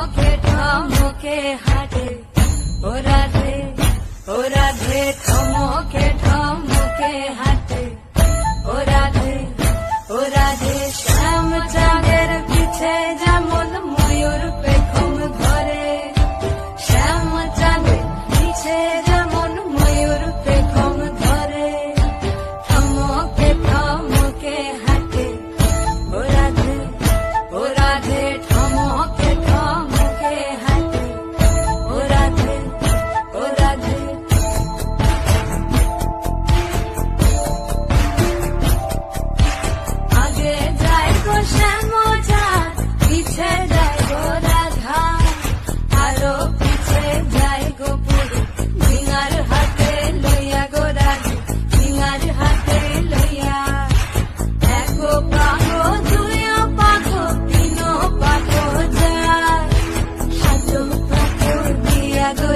ঠমকে ঠমকে হাঁটে ও রাধে ও রাধে ঠমকে ঠমকে হাঁটে ও রাধে ও রাধে শ্যাম চাঁদের পিছে যেমন ময়ূর পেখম ধরে শ্যাম চাঁদের পিছে যেমন ময়ূর পেখম ধরে ঠমকে ঠমকে হাঁটে ও রাধে ও রাধে ঠমকে ঠমকে হাঁটে ও রাধে ও রাধে আগে যায় গো শ্যাম চাঁদ পিছে যায় গো রাধা আরো পিছে যায় গো পুরী ঝিঙার হাতে লইয়া গো রাধে ঝিঙার হাতে লইয়া এক পাগো দুই পাগো তিন পাগো যায় সাত পাগো দিয়া গো